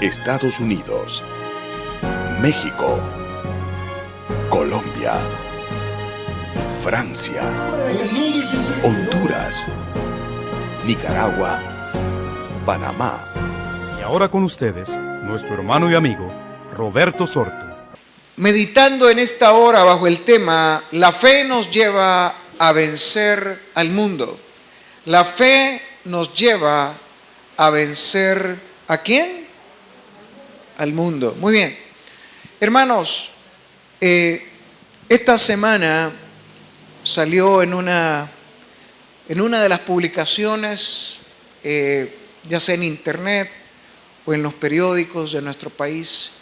Estados Unidos, México, Colombia, Francia, Honduras, Nicaragua, Panamá. Y ahora con ustedes, nuestro hermano y amigo, Roberto Sorto. Meditando en esta hora bajo el tema, la fe nos lleva a vencer al mundo. La fe nos lleva a vencer ¿a quién? Al mundo. Muy bien. Hermanos, esta semana salió en una de las publicaciones, ya sea en internet o en los periódicos de nuestro país,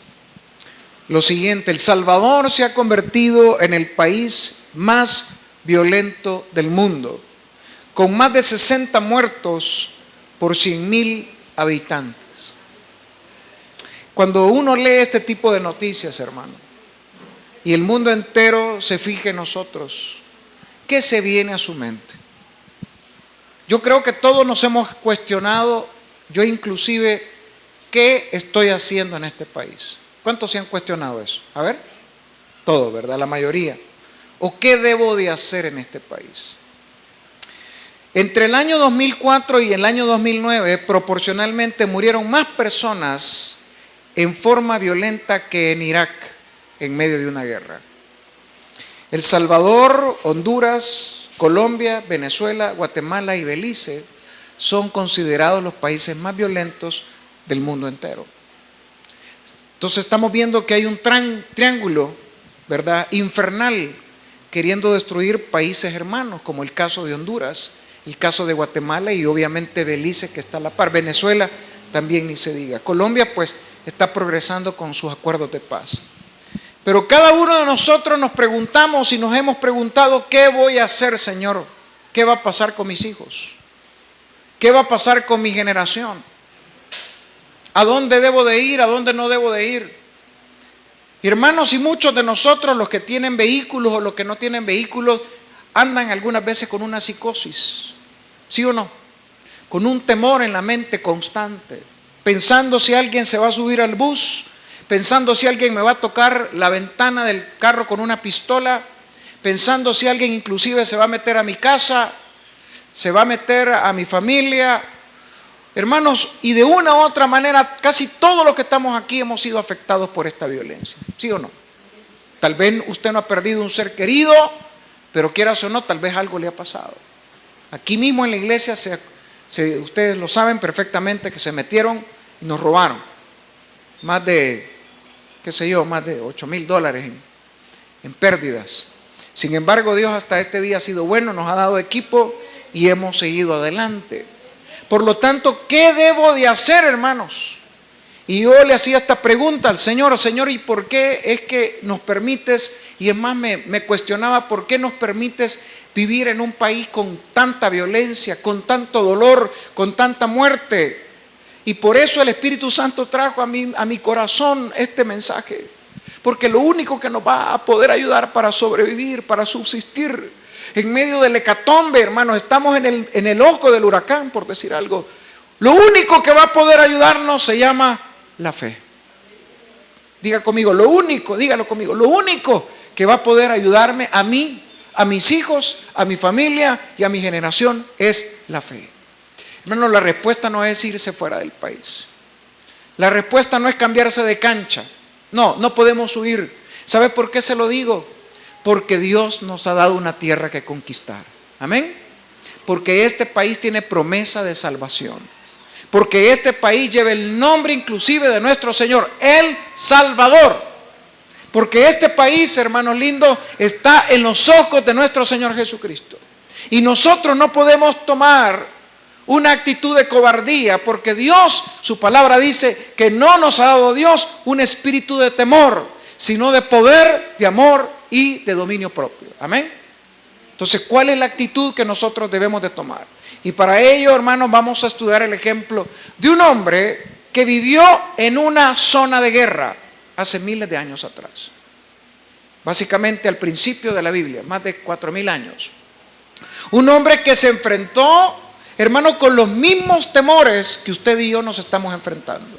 lo siguiente: El Salvador se ha convertido en el país más violento del mundo, con más de 60 muertos por 100,000 habitantes. Cuando uno lee este tipo de noticias, hermano, y el mundo entero se fija en nosotros, ¿qué se viene a su mente? Yo creo que todos nos hemos cuestionado, yo inclusive, ¿qué estoy haciendo en este país? ¿Cuántos se han cuestionado eso? A ver, todos, ¿verdad? La mayoría. ¿O qué debo de hacer en este país? Entre el año 2004 y el año 2009, proporcionalmente murieron más personas en forma violenta que en Irak, en medio de una guerra. El Salvador, Honduras, Colombia, Venezuela, Guatemala y Belice son considerados los países más violentos del mundo entero. Entonces estamos viendo que hay un triángulo, ¿verdad?, infernal, queriendo destruir países hermanos, como el caso de Honduras, el caso de Guatemala y obviamente Belice, que está a la par. Venezuela también ni se diga. Colombia pues está progresando con sus acuerdos de paz. Pero cada uno de nosotros nos preguntamos y nos hemos preguntado: ¿qué voy a hacer, Señor? ¿Qué va a pasar con mis hijos? ¿Qué va a pasar con mi generación? ¿A dónde debo de ir? ¿A dónde no debo de ir? Hermanos, y muchos de nosotros, los que tienen vehículos o los que no tienen vehículos, andan algunas veces con una psicosis, ¿sí o no? Con un temor en la mente constante, pensando si alguien se va a subir al bus, pensando si alguien me va a tocar la ventana del carro con una pistola, pensando si alguien inclusive se va a meter a mi casa, se va a meter a mi familia. Hermanos, y de una u otra manera, casi todos los que estamos aquí hemos sido afectados por esta violencia, ¿sí o no? Tal vez usted no ha perdido un ser querido, pero quieras o no, tal vez algo le ha pasado. Aquí mismo en la iglesia, ustedes lo saben perfectamente, que se metieron y nos robaron más de, qué sé yo, más de $8,000 en pérdidas. Sin embargo, Dios hasta este día ha sido bueno, nos ha dado equipo y hemos seguido adelante. Por lo tanto, ¿qué debo de hacer, hermanos? Y yo le hacía esta pregunta al Señor: Señor, ¿y por qué es que nos permites? Y es más, me cuestionaba: ¿por qué nos permites vivir en un país con tanta violencia, con tanto dolor, con tanta muerte? Y por eso el Espíritu Santo trajo a mi corazón este mensaje. Porque lo único que nos va a poder ayudar para sobrevivir, para subsistir en medio del hecatombe, hermanos, estamos en el ojo del huracán, por decir algo. Lo único que va a poder ayudarnos se llama la fe. Diga conmigo, dígalo conmigo, lo único que va a poder ayudarme a mí, a mis hijos, a mi familia y a mi generación es la fe. Hermanos, la respuesta no es irse fuera del país. La respuesta no es cambiarse de cancha. No podemos huir. ¿Sabe por qué se lo digo? Porque Dios nos ha dado una tierra que conquistar. Amén. Porque este país tiene promesa de salvación. Porque este país lleva el nombre inclusive de nuestro Señor, el Salvador. Porque este país, hermanos lindos, está en los ojos de nuestro Señor Jesucristo. Y nosotros no podemos tomar una actitud de cobardía, porque Dios, su palabra dice que no nos ha dado Dios un espíritu de temor, sino de poder, de amor y de dominio propio. Amén. Entonces, ¿cuál es la actitud que nosotros debemos de tomar? Y para ello, hermanos, vamos a estudiar el ejemplo de un hombre que vivió en una zona de guerra hace miles de años atrás. Básicamente al principio de la Biblia, más de 4,000 años. Un hombre que se enfrentó, hermano, con los mismos temores que usted y yo nos estamos enfrentando.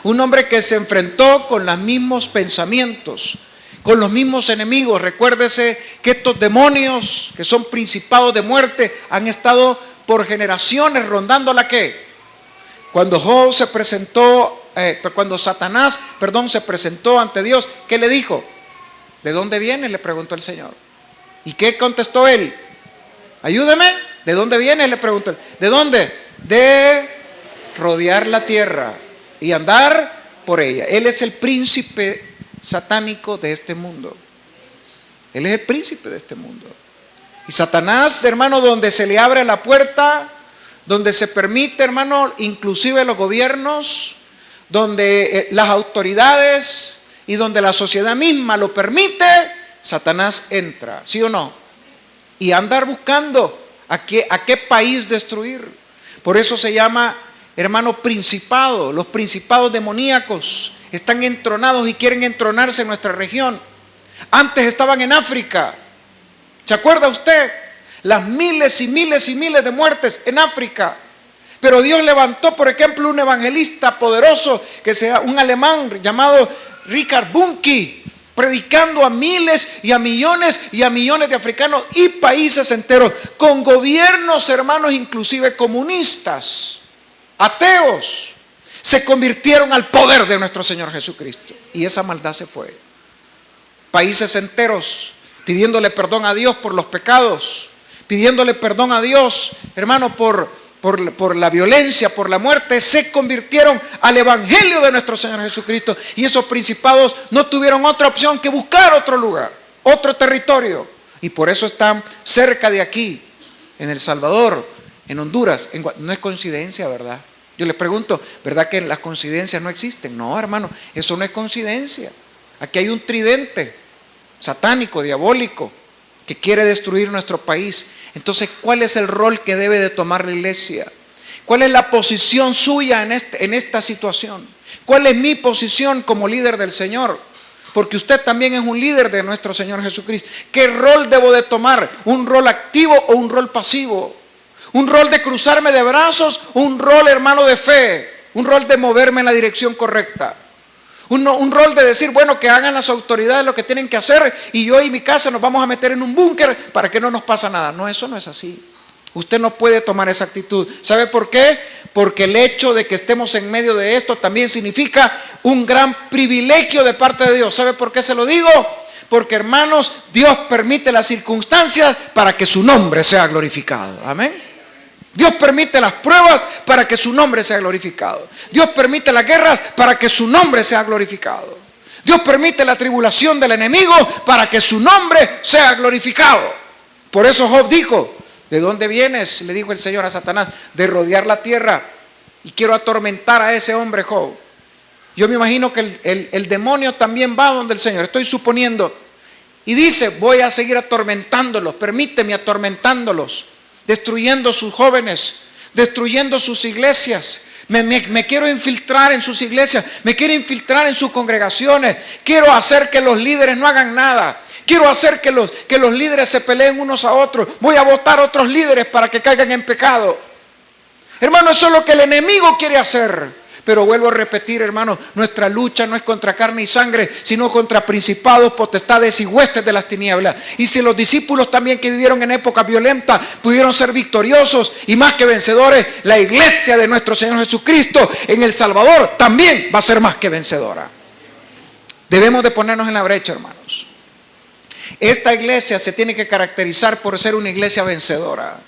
Un hombre que se enfrentó con los mismos pensamientos, con los mismos enemigos. Recuérdese que estos demonios, que son principados de muerte, han estado por generaciones rondando la ¿qué? Cuando Job se presentó, cuando Satanás, se presentó ante Dios, ¿qué le dijo? ¿De dónde viene?, le preguntó el Señor. ¿Y qué contestó él? Ayúdeme, ¿de dónde viene?, le preguntó. ¿De dónde? De rodear la tierra y andar por ella. Él es el príncipe satánico de este mundo. Él es el príncipe de este mundo. Y Satanás, hermano, donde se le abre la puerta, donde se permite, hermano, inclusive los gobiernos, donde las autoridades y donde la sociedad misma lo permite, Satanás entra, ¿sí o no? Y andar buscando a qué país destruir. Por eso se llama, hermano, principado. Los principados demoníacos están entronados y quieren entronarse en nuestra región. Antes estaban en África. ¿Se acuerda usted? Las miles y miles y miles de muertes en África. Pero Dios levantó, por ejemplo, un evangelista poderoso, que sea un alemán llamado Richard Bunke, predicando a miles y a millones de africanos y países enteros, con gobiernos, hermanos, inclusive comunistas, ateos, se convirtieron al poder de nuestro Señor Jesucristo. Y esa maldad se fue. Países enteros pidiéndole perdón a Dios por los pecados, pidiéndole perdón a Dios, hermano, por la violencia, por la muerte, se convirtieron al evangelio de nuestro Señor Jesucristo. Y esos principados no tuvieron otra opción que buscar otro lugar, otro territorio. Y por eso están cerca de aquí, en El Salvador, en Honduras. No es coincidencia, ¿verdad? Yo les pregunto, ¿verdad que las coincidencias no existen? No, hermano, eso no es coincidencia. Aquí hay un tridente satánico, diabólico, que quiere destruir nuestro país. Entonces, ¿cuál es el rol que debe de tomar la iglesia? ¿Cuál es la posición suya en esta situación? ¿Cuál es mi posición como líder del Señor? Porque usted también es un líder de nuestro Señor Jesucristo. ¿Qué rol debo de tomar? ¿Un rol activo o un rol pasivo? ¿Un rol de cruzarme de brazos o un rol, hermano, de fe? ¿Un rol de moverme en la dirección correcta? Un rol de decir, bueno, que hagan las autoridades lo que tienen que hacer y yo y mi casa nos vamos a meter en un búnker para que no nos pase nada. No, eso no es así. Usted no puede tomar esa actitud. ¿Sabe por qué? Porque el hecho de que estemos en medio de esto también significa un gran privilegio de parte de Dios. ¿Sabe por qué se lo digo? Porque, hermanos, Dios permite las circunstancias para que su nombre sea glorificado. Amén. Dios permite las pruebas para que su nombre sea glorificado. Dios permite las guerras para que su nombre sea glorificado. Dios permite la tribulación del enemigo para que su nombre sea glorificado. Por eso Job dijo, ¿de dónde vienes?, le dijo el Señor a Satanás, de rodear la tierra. Y quiero atormentar a ese hombre, Job. Yo me imagino que el demonio también va donde el Señor, estoy suponiendo. Y dice, voy a seguir atormentándolos, permíteme atormentándolos, destruyendo sus jóvenes, destruyendo sus iglesias. Me quiero infiltrar en sus iglesias, me quiero infiltrar en sus congregaciones. Quiero hacer que los líderes no hagan nada. Quiero hacer que los líderes se peleen unos a otros. Voy a votar a otros líderes para que caigan en pecado. Hermano, eso es lo que el enemigo quiere hacer. Pero vuelvo a repetir, hermano, nuestra lucha no es contra carne y sangre, sino contra principados, potestades y huestes de las tinieblas. Y si los discípulos también que vivieron en época violenta pudieron ser victoriosos y más que vencedores, la iglesia de nuestro Señor Jesucristo en El Salvador también va a ser más que vencedora. Debemos de ponernos en la brecha, hermanos. Esta iglesia se tiene que caracterizar por ser una iglesia vencedora,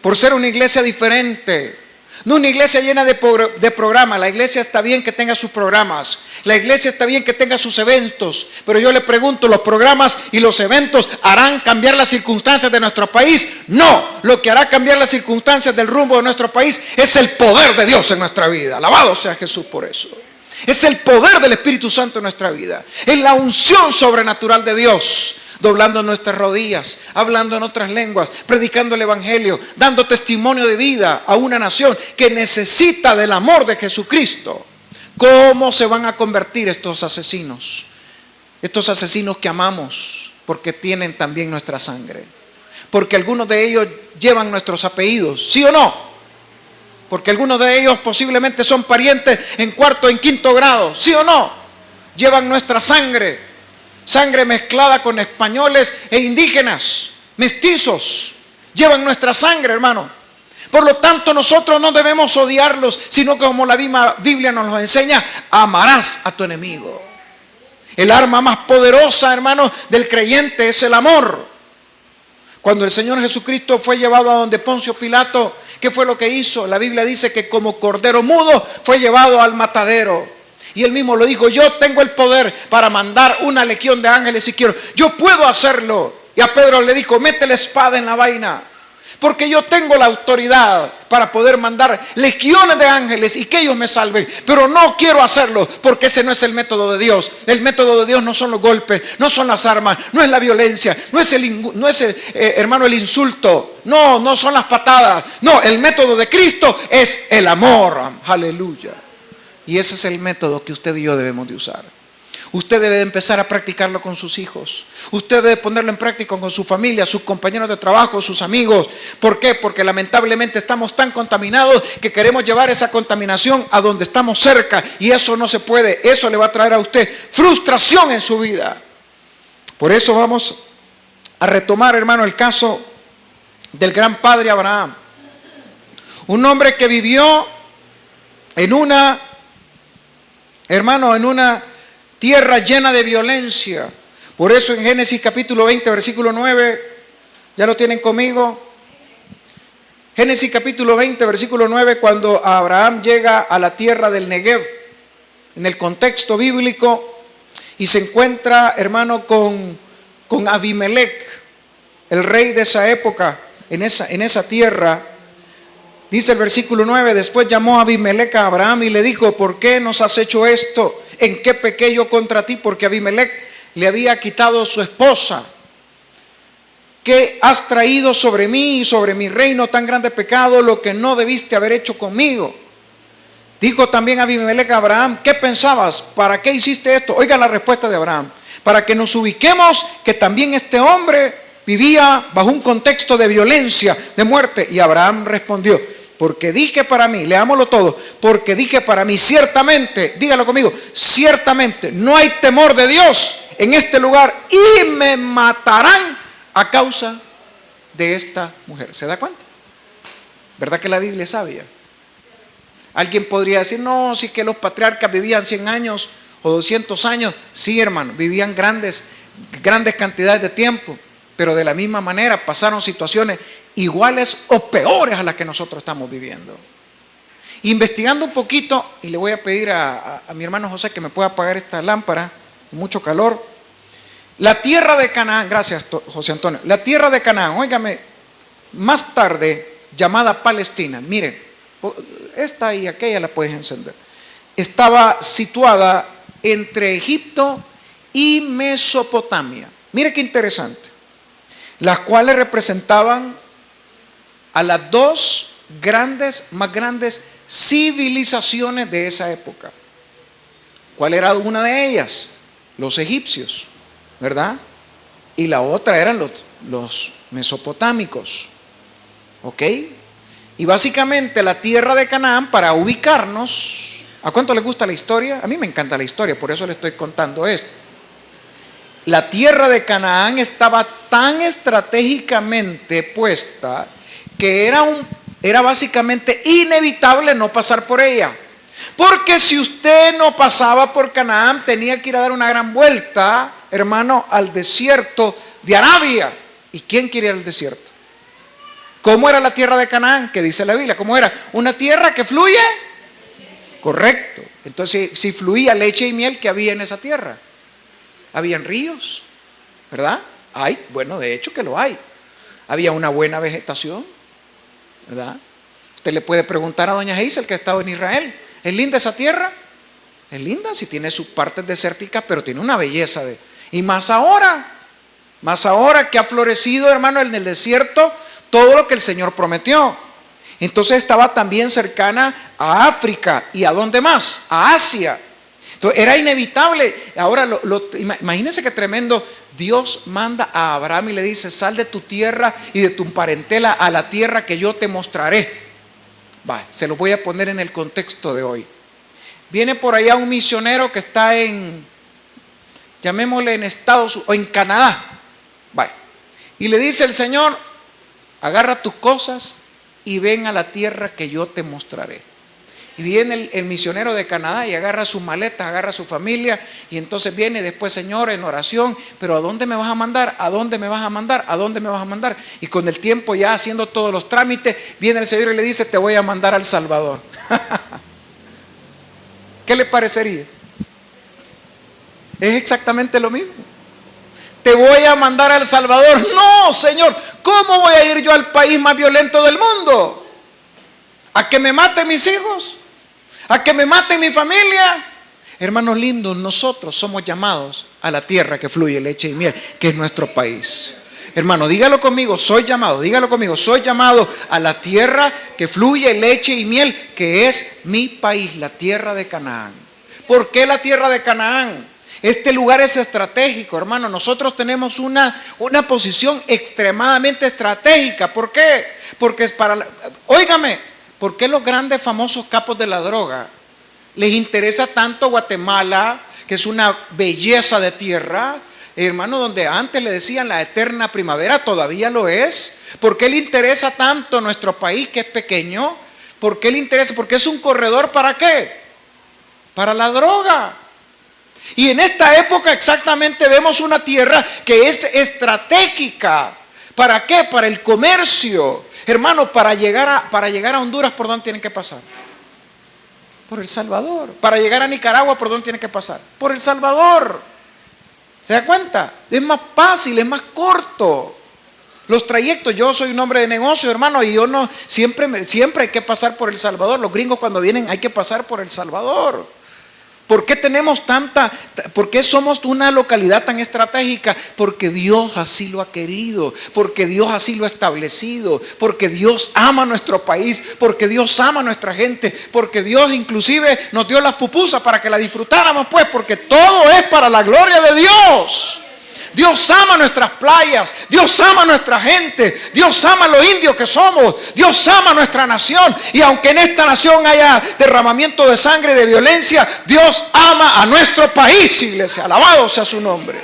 por ser una iglesia diferente. No una iglesia llena de programas. La iglesia está bien que tenga sus programas. La iglesia está bien que tenga sus eventos. Pero yo le pregunto, ¿los programas y los eventos harán cambiar las circunstancias de nuestro país? No. Lo que hará cambiar las circunstancias del rumbo de nuestro país es el poder de Dios en nuestra vida. Alabado sea Jesús por eso. Es el poder del Espíritu Santo en nuestra vida. Es la unción sobrenatural de Dios. Doblando nuestras rodillas, hablando en otras lenguas, predicando el evangelio, dando testimonio de vida a una nación que necesita del amor de Jesucristo. ¿Cómo se van a convertir estos asesinos? Estos asesinos que amamos porque tienen también nuestra sangre. Porque algunos de ellos llevan nuestros apellidos, ¿sí o no? porque algunos de ellos posiblemente son parientes en cuarto, en quinto grado, ¿sí o no? Llevan nuestra sangre, sangre mezclada con españoles e indígenas, mestizos, llevan nuestra sangre, hermano. Por lo tanto, nosotros no debemos odiarlos, sino que como la misma Biblia nos lo enseña, amarás a tu enemigo. El arma más poderosa, hermano, del creyente es el amor. Cuando el Señor Jesucristo fue llevado a donde Poncio Pilato, ¿qué fue lo que hizo? La Biblia dice que como cordero mudo fue llevado al matadero. Y él mismo lo dijo, yo tengo el poder para mandar una legión de ángeles si quiero. Yo puedo hacerlo. Y a Pedro le dijo, mete la espada en la vaina. Porque yo tengo la autoridad para poder mandar legiones de ángeles y que ellos me salven. Pero no quiero hacerlo porque ese no es el método de Dios. El método de Dios no son los golpes, no son las armas, no es la violencia, no es el insulto, no son las patadas. No, el método de Cristo es el amor. Aleluya. Y ese es el método que usted y yo debemos de usar. Usted debe de empezar a practicarlo con sus hijos. Usted debe ponerlo en práctica con su familia, sus compañeros de trabajo, sus amigos. ¿Por qué? Porque lamentablemente estamos tan contaminados que queremos llevar esa contaminación a donde estamos cerca. Y eso no se puede. Eso le va a traer a usted frustración en su vida. Por eso vamos a retomar, hermano, el caso del gran padre Abraham. Un hombre que vivió en una tierra llena de violencia. Por eso en Génesis capítulo 20, versículo 9, ¿ya lo tienen conmigo? Génesis capítulo 20, versículo 9, cuando Abraham llega a la tierra del Negev, en el contexto bíblico, y se encuentra, hermano, con Abimelech, el rey de esa época, en esa tierra. Dice el versículo 9, después llamó a Abimelech a Abraham y le dijo, ¿por qué nos has hecho esto? ¿En qué pequé yo contra ti? Porque Abimelech le había quitado su esposa. ¿Qué has traído sobre mí y sobre mi reino tan grande pecado, lo que no debiste haber hecho conmigo? Dijo también Abimelech a Abraham, ¿qué pensabas? ¿Para qué hiciste esto? Oiga la respuesta de Abraham. Para que nos ubiquemos que también este hombre vivía bajo un contexto de violencia, de muerte. Y Abraham respondió, porque dije para mí, leámoslo todo, porque dije para mí, ciertamente, dígalo conmigo, ciertamente no hay temor de Dios en este lugar y me matarán a causa de esta mujer. ¿Se da cuenta? ¿Verdad que la Biblia es sabia? Alguien podría decir, no, si que los patriarcas vivían 100 años o 200 años. Sí, hermano, vivían grandes cantidades de tiempo, pero de la misma manera pasaron situaciones iguales o peores a las que nosotros estamos viviendo. Investigando un poquito, y le voy a pedir a mi hermano José que me pueda apagar esta lámpara, mucho calor. La tierra de Canaán, gracias José Antonio, la tierra de Canaán, óigame, más tarde llamada Palestina, miren, esta y aquella la puedes encender, estaba situada entre Egipto y Mesopotamia. Mire qué interesante, las cuales representaban a las dos más grandes civilizaciones de esa época. ¿Cuál era una de ellas? Los egipcios, ¿verdad? Y la otra eran los mesopotámicos, ¿ok? Y básicamente la tierra de Canaán, para ubicarnos, ¿a cuánto les gusta la historia? A mí me encanta la historia, por eso les estoy contando esto. La tierra de Canaán estaba tan estratégicamente puesta que era básicamente inevitable no pasar por ella. Porque si usted no pasaba por Canaán, tenía que ir a dar una gran vuelta, hermano, al desierto de Arabia. ¿Y quién quiere ir al desierto? ¿Cómo era la tierra de Canaán? ¿Qué dice la Biblia? ¿Cómo era? ¿Una tierra que fluye? Correcto. Entonces, si fluía leche y miel, ¿qué había en esa tierra? Habían ríos, ¿verdad? Bueno, de hecho que lo hay. Había una buena vegetación, ¿verdad? Usted le puede preguntar a doña Hazel, que ha estado en Israel, ¿es linda esa tierra? Es linda, sí tiene sus partes desérticas, pero tiene una belleza. Y más ahora que ha florecido, hermano, en el desierto, todo lo que el Señor prometió. Entonces estaba también cercana a África. ¿Y a dónde más? A Asia. Entonces era inevitable. Ahora, imagínense qué tremendo. Dios manda a Abraham y le dice, sal de tu tierra y de tu parentela a la tierra que yo te mostraré. Va, se lo voy a poner en el contexto de hoy. Viene por allá un misionero que está llamémosle en Estados Unidos, o en Canadá. Va, y le dice el Señor, agarra tus cosas y ven a la tierra que yo te mostraré. Y viene el misionero de Canadá y agarra sus maletas, agarra su familia, y entonces viene después, Señor, en oración, pero ¿a dónde me vas a mandar? ¿A dónde me vas a mandar? ¿A dónde me vas a mandar? Y con el tiempo ya haciendo todos los trámites, viene el Señor y le dice, te voy a mandar a El Salvador. ¿Qué le parecería? Es exactamente lo mismo. Te voy a mandar a El Salvador. No, Señor, ¿cómo voy a ir yo al país más violento del mundo? ¿A que me maten mis hijos? ¿A que me maten mi familia? Hermanos lindos, nosotros somos llamados a la tierra que fluye leche y miel, que es nuestro país. Hermano, dígalo conmigo, dígalo conmigo, soy llamado a la tierra que fluye leche y miel, que es mi país, la tierra de Canaán. ¿Por qué la tierra de Canaán? Este lugar es estratégico, hermano. Nosotros tenemos una posición extremadamente estratégica. ¿Por qué? Porque es para... Óigame, ¿por qué los grandes famosos capos de la droga les interesa tanto Guatemala, que es una belleza de tierra, hermano, donde antes le decían la eterna primavera, todavía lo es? ¿Por qué le interesa tanto nuestro país, que es pequeño? ¿Por qué le interesa? Porque es un corredor, ¿para qué? Para la droga. Y en esta época exactamente vemos una tierra que es estratégica. ¿Para qué? Para el comercio. Hermano, para llegar a Honduras, ¿por dónde tienen que pasar? Por El Salvador. Para llegar a Nicaragua, ¿por dónde tienen que pasar? Por El Salvador. ¿Se da cuenta? Es más fácil, es más corto. Los trayectos, yo soy un hombre de negocio, hermano, y yo no, siempre hay que pasar por El Salvador. Los gringos cuando vienen hay que pasar por El Salvador. ¿Por qué por qué somos una localidad tan estratégica? Porque Dios así lo ha querido, porque Dios así lo ha establecido, porque Dios ama nuestro país, porque Dios ama a nuestra gente, porque Dios inclusive nos dio las pupusas para que la disfrutáramos, pues, porque todo es para la gloria de Dios. Dios ama nuestras playas, Dios ama nuestra gente, Dios ama los indios que somos, Dios ama nuestra nación. Y aunque en esta nación haya derramamiento de sangre y de violencia, Dios ama a nuestro país, iglesia. Alabado sea su nombre.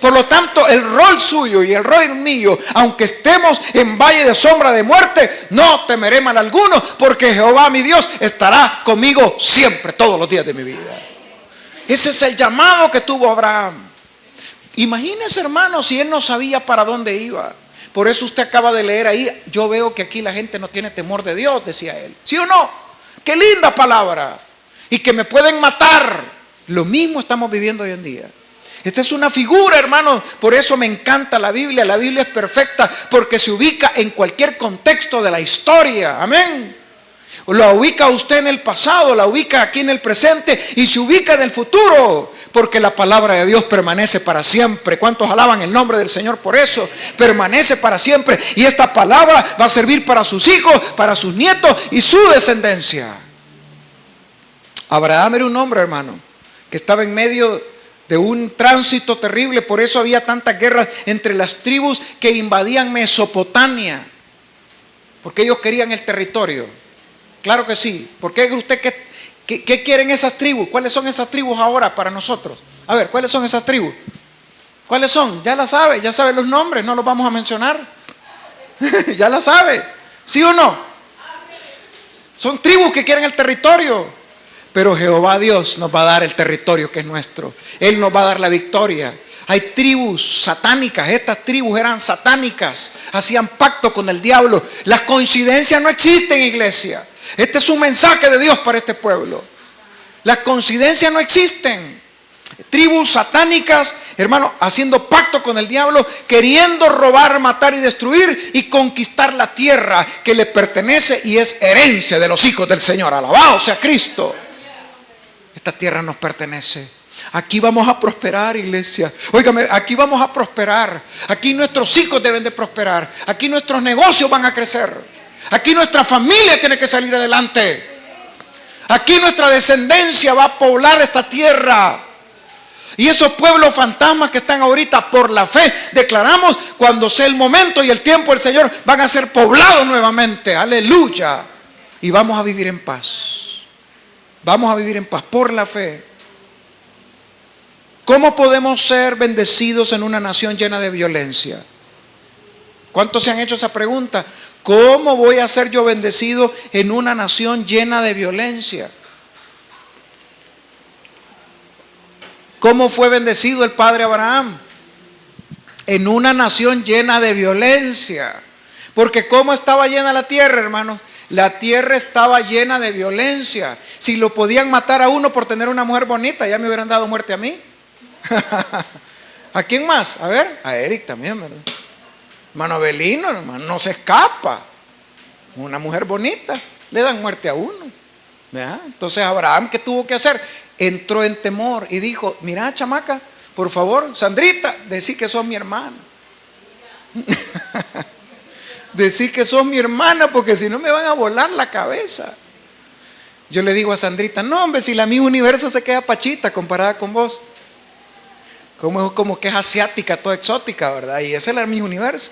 Por lo tanto, el rol suyo y el rol mío, aunque estemos en valle de sombra de muerte, no temeré mal alguno, porque Jehová mi Dios estará conmigo siempre, todos los días de mi vida. Ese es el llamado que tuvo Abraham. Imagínese, hermano, si él no sabía para dónde iba. Por eso usted acaba de leer ahí, yo veo que aquí la gente no tiene temor de Dios, decía él. ¿Sí o no? ¡Qué linda palabra! Y que me pueden matar. Lo mismo estamos viviendo hoy en día. Esta es una figura, hermano. Por eso me encanta la Biblia. La Biblia es perfecta porque se ubica en cualquier contexto de la historia. Amén. La ubica usted en el pasado, la ubica aquí en el presente y se ubica en el futuro, porque la palabra de Dios permanece para siempre. ¿Cuántos alaban el nombre del Señor por eso? Permanece para siempre, y esta palabra va a servir para sus hijos, para sus nietos y su descendencia. Abraham era un hombre, hermano, que estaba en medio de un tránsito terrible. Por eso había tantas guerras entre las tribus que invadían Mesopotamia, porque ellos querían el territorio. Claro que sí. ¿Por qué usted qué quieren esas tribus? ¿Cuáles son esas tribus ahora para nosotros? A ver, ¿cuáles son esas tribus? ¿Cuáles son? Ya sabe los nombres, no los vamos a mencionar. Ya la sabe. ¿Sí o no? Son tribus que quieren el territorio. Pero Jehová Dios nos va a dar el territorio que es nuestro. Él nos va a dar la victoria. Hay tribus satánicas, estas tribus eran satánicas, hacían pacto con el diablo. Las coincidencias no existen, iglesia. Este es un mensaje de Dios para este pueblo. Las coincidencias no existen. Tribus satánicas, hermano, haciendo pacto con el diablo, queriendo robar, matar y destruir y conquistar la tierra que le pertenece y es herencia de los hijos del Señor. Alabado sea Cristo. Esta tierra nos pertenece. Aquí vamos a prosperar, iglesia. Óigame, aquí vamos a prosperar. Aquí nuestros hijos deben de prosperar. Aquí nuestros negocios van a crecer. Aquí nuestra familia tiene que salir adelante. Aquí nuestra descendencia va a poblar esta tierra. Y esos pueblos fantasmas que están ahorita por la fe, declaramos, cuando sea el momento y el tiempo del Señor, van a ser poblados nuevamente. Aleluya. y vamos a vivir en paz. Vamos a vivir en paz por la fe. ¿Cómo podemos ser bendecidos en una nación llena de violencia? ¿Cuántos se han hecho esa pregunta? ¿Cómo voy a ser yo bendecido en una nación llena de violencia? ¿Cómo fue bendecido el padre Abraham? En una nación llena de violencia. Porque ¿cómo estaba llena la tierra, hermanos? La tierra estaba llena de violencia. Si lo podían matar a uno por tener una mujer bonita, ya me hubieran dado muerte a mí. ¿A quién más? A ver, a Eric también, ¿verdad? Hermano Abelino, hermano, no se escapa. Una mujer bonita, le dan muerte a uno, ¿verdad? Entonces Abraham, ¿qué tuvo que hacer? Entró en temor y dijo: mira, chamaca, por favor, Sandrita, decí que sos mi hermana. Decí que sos mi hermana, porque si no me van a volar la cabeza. Yo le digo a Sandrita: no, hombre, si la Miss Universo se queda pachita comparada con vos. Como que es asiática, toda exótica, ¿verdad? Y esa es la Miss Universo.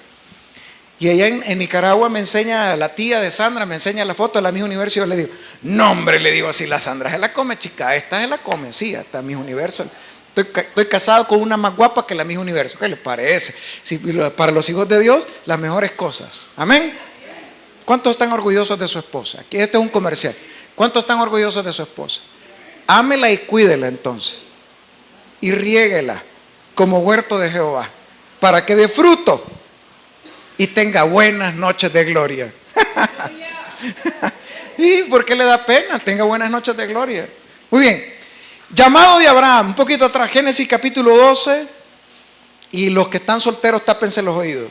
Y allá en Nicaragua me enseña la tía de Sandra, me enseña la foto de la Miss Universo, y yo le digo: no, hombre, le digo, si la Sandra se la come, chica, esta se la come, sí, hasta Miss Universo. Estoy casado con una más guapa que la Miss Universo. ¿Qué les parece? Si, para los hijos de Dios, las mejores cosas. Amén. ¿Cuántos están orgullosos de su esposa? Aquí este es un comercial. ¿Cuántos están orgullosos de su esposa? Ámela y cuídela entonces. Y riéguela como huerto de Jehová, para que dé fruto y tenga buenas noches de gloria. ¿Y por qué le da pena? Tenga buenas noches de gloria. Muy bien. Llamado de Abraham, un poquito atrás, Génesis capítulo 12. Y los que están solteros, tápense los oídos.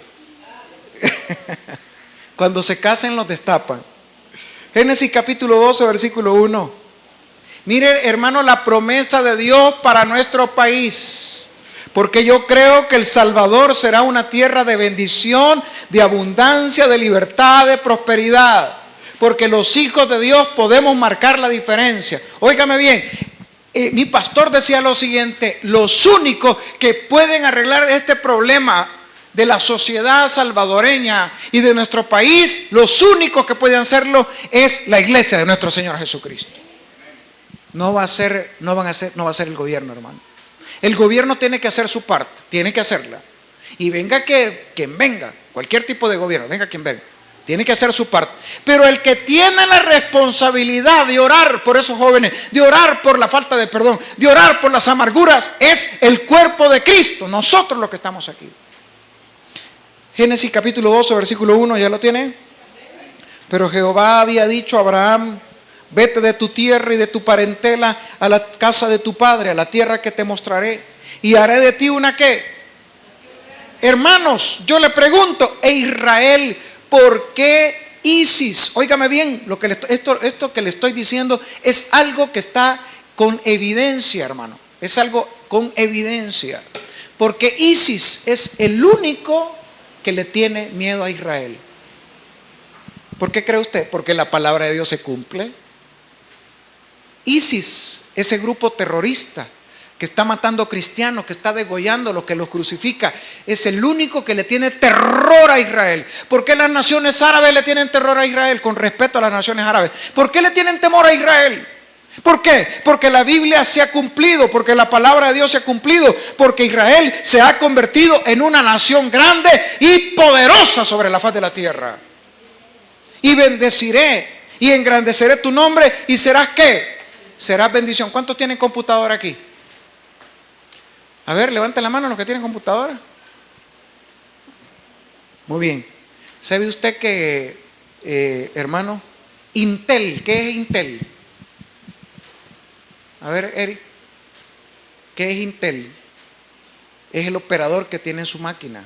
Cuando se casen los destapan. Génesis capítulo 12, versículo 1. Mire, hermano, la promesa de Dios para nuestro país. Porque yo creo que El Salvador será una tierra de bendición, de abundancia, de libertad, de prosperidad. Porque los hijos de Dios podemos marcar la diferencia. Óigame bien, mi pastor decía lo siguiente: los únicos que pueden arreglar este problema de la sociedad salvadoreña y de nuestro país, los únicos que pueden hacerlo es la iglesia de nuestro Señor Jesucristo. No va a ser el gobierno, hermano. El gobierno tiene que hacer su parte, tiene que hacerla. Y venga quien venga, cualquier tipo de gobierno, venga quien venga, tiene que hacer su parte. Pero el que tiene la responsabilidad de orar por esos jóvenes, de orar por la falta de perdón, de orar por las amarguras, es el cuerpo de Cristo, nosotros los que estamos aquí. Génesis capítulo 12, versículo 1, ¿ya lo tiene? Pero Jehová había dicho a Abraham: vete de tu tierra y de tu parentela a la casa de tu padre, a la tierra que te mostraré, y haré de ti una ¿qué? Hermanos, yo le pregunto: Israel, ¿por qué ISIS? Óigame bien, esto que le estoy diciendo es algo que está con evidencia, hermano. Es algo con evidencia. Porque ISIS es el único que le tiene miedo a Israel. ¿Por qué cree usted? Porque la palabra de Dios se cumple. ISIS, ese grupo terrorista que está matando cristianos, que está degollando los que los crucifica, es el único que le tiene terror a Israel. ¿Por qué las naciones árabes le tienen terror a Israel? Con respeto a las naciones árabes. ¿Por qué le tienen temor a Israel? ¿Por qué? Porque la Biblia se ha cumplido, porque la palabra de Dios se ha cumplido, porque Israel se ha convertido en una nación grande y poderosa sobre la faz de la tierra. Y bendeciré y engrandeceré tu nombre y serás ¿qué? Serás bendición. ¿Cuántos tienen computadora aquí? A ver, levanten la mano los que tienen computadora. Muy bien. ¿Sabe usted que, hermano, Intel, qué es Intel? A ver, Eric, ¿qué es Intel? Es el operador que tiene en su máquina,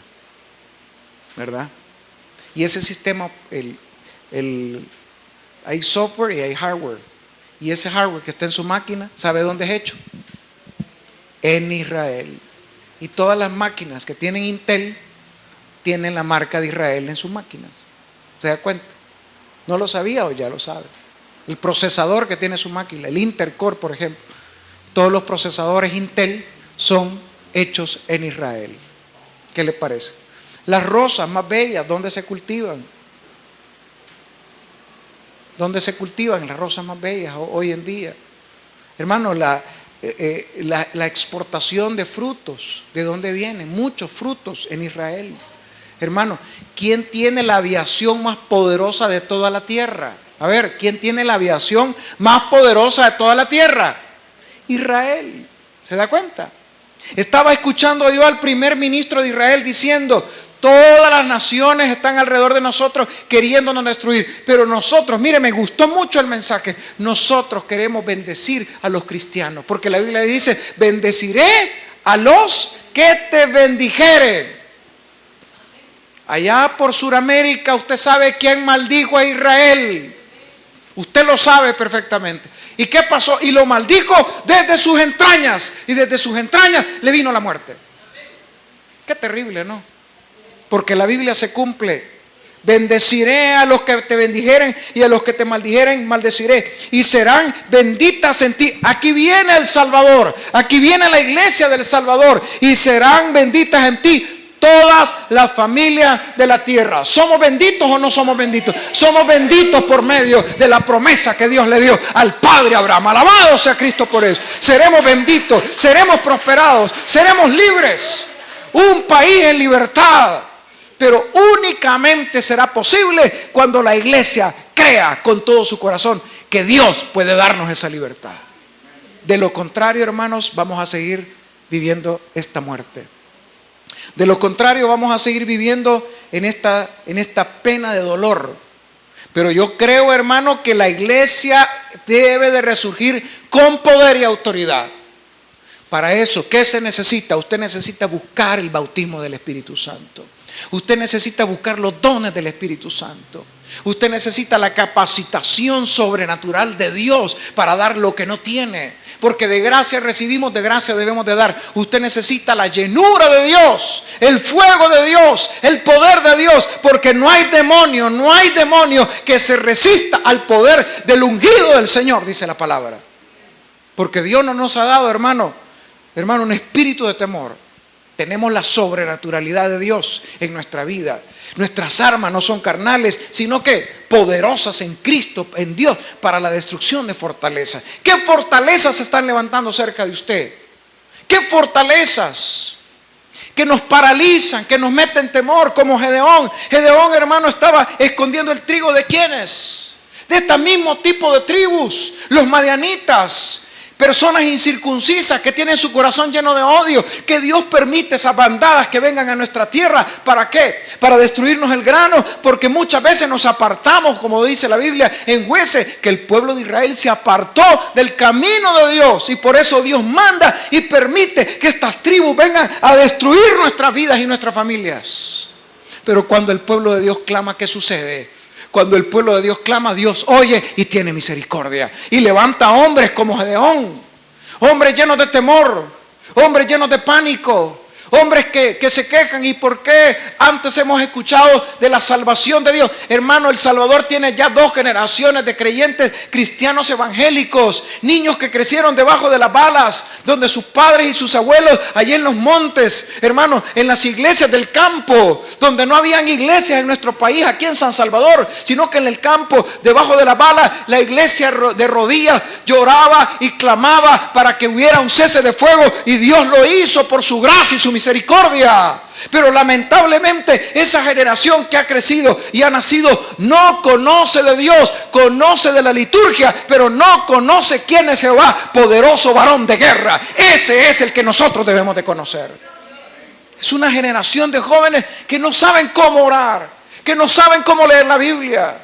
¿verdad? Y ese sistema, hay software y hay hardware. Y ese hardware que está en su máquina, ¿sabe dónde es hecho? En Israel. Y todas las máquinas que tienen Intel tienen la marca de Israel en sus máquinas. ¿Se da cuenta? ¿No lo sabía o ya lo sabe? El procesador que tiene su máquina, el Intercore, por ejemplo, todos los procesadores Intel son hechos en Israel. ¿Qué le parece? Las rosas más bellas, ¿dónde se cultivan? donde se cultivan las rosas más bellas hoy en día. Hermano, la exportación de frutos, ¿de dónde vienen? Muchos frutos en Israel. Hermano, ¿quién tiene la aviación más poderosa de toda la tierra? A ver, ¿quién tiene la aviación más poderosa de toda la tierra? Israel. ¿Se da cuenta? Estaba escuchando yo al primer ministro de Israel diciendo: todas las naciones están alrededor de nosotros queriéndonos destruir, pero nosotros, mire, me gustó mucho el mensaje, nosotros queremos bendecir a los cristianos, porque la Biblia dice: bendeciré a los que te bendijeren. Allá por Sudamérica, usted sabe quién maldijo a Israel. Usted lo sabe perfectamente. ¿Y qué pasó? Y lo maldijo desde sus entrañas, y desde sus entrañas le vino la muerte. Qué terrible, ¿no? Porque la Biblia se cumple. Bendeciré a los que te bendijeren, y a los que te maldijeren maldeciré, y serán benditas en ti. Aquí viene el Salvador, aquí viene la iglesia del Salvador, y serán benditas en ti todas las familias de la tierra. ¿Somos benditos o no somos benditos? Somos benditos por medio de la promesa que Dios le dio al padre Abraham. Alabado sea Cristo por eso. Seremos benditos, seremos prosperados, seremos libres. Un país en libertad. Pero únicamente será posible cuando la iglesia crea con todo su corazón que Dios puede darnos esa libertad. De lo contrario, hermanos, vamos a seguir viviendo esta muerte. De lo contrario, vamos a seguir viviendo en esta pena de dolor. Pero yo creo, hermano, que la iglesia debe de resurgir con poder y autoridad. Para eso, ¿qué se necesita? Usted necesita buscar el bautismo del Espíritu Santo. Usted necesita buscar los dones del Espíritu Santo. Usted necesita la capacitación sobrenatural de Dios para dar lo que no tiene. Porque de gracia recibimos, de gracia debemos de dar. Usted necesita la llenura de Dios, el fuego de Dios, el poder de Dios. Porque no hay demonio que se resista al poder del ungido del Señor, dice la palabra. Porque Dios no nos ha dado, hermano, un espíritu de temor. Tenemos la sobrenaturalidad de Dios en nuestra vida. Nuestras armas no son carnales, sino que poderosas en Cristo, en Dios, para la destrucción de fortalezas. ¿Qué fortalezas se están levantando cerca de usted? ¿Qué fortalezas que nos paralizan, que nos meten temor, como Gedeón? Gedeón, hermano, estaba escondiendo el trigo de ¿quiénes? De este mismo tipo de tribus, los madianitas. Personas incircuncisas que tienen su corazón lleno de odio, que Dios permite esas bandadas que vengan a nuestra tierra. ¿Para qué? Para destruirnos el grano, porque muchas veces nos apartamos, como dice la Biblia en Jueces, que el pueblo de Israel se apartó del camino de Dios, y por eso Dios manda y permite que estas tribus vengan a destruir nuestras vidas y nuestras familias. Pero cuando el pueblo de Dios clama, ¿qué sucede? Cuando el pueblo de Dios clama, Dios oye y tiene misericordia. Y levanta hombres como Gedeón. Hombres llenos de temor. Hombres llenos de pánico. Hombres que se quejan. ¿Y por qué antes hemos escuchado de la salvación de Dios? Hermano, El Salvador tiene ya 2 generaciones de creyentes cristianos evangélicos. Niños que crecieron debajo de las balas, donde sus padres y sus abuelos, allí en los montes, hermano, en las iglesias del campo, donde no habían iglesias en nuestro país, aquí en San Salvador, sino que en el campo, debajo de las balas, la iglesia de rodillas lloraba y clamaba para que hubiera un cese de fuego, y Dios lo hizo por su gracia y su misericordia. Pero lamentablemente esa generación que ha crecido y ha nacido no conoce de Dios, conoce de la liturgia, pero no conoce quién es Jehová, poderoso varón de guerra. Ese es el que nosotros debemos de conocer. Es una generación de jóvenes que no saben cómo orar, que no saben cómo leer la Biblia,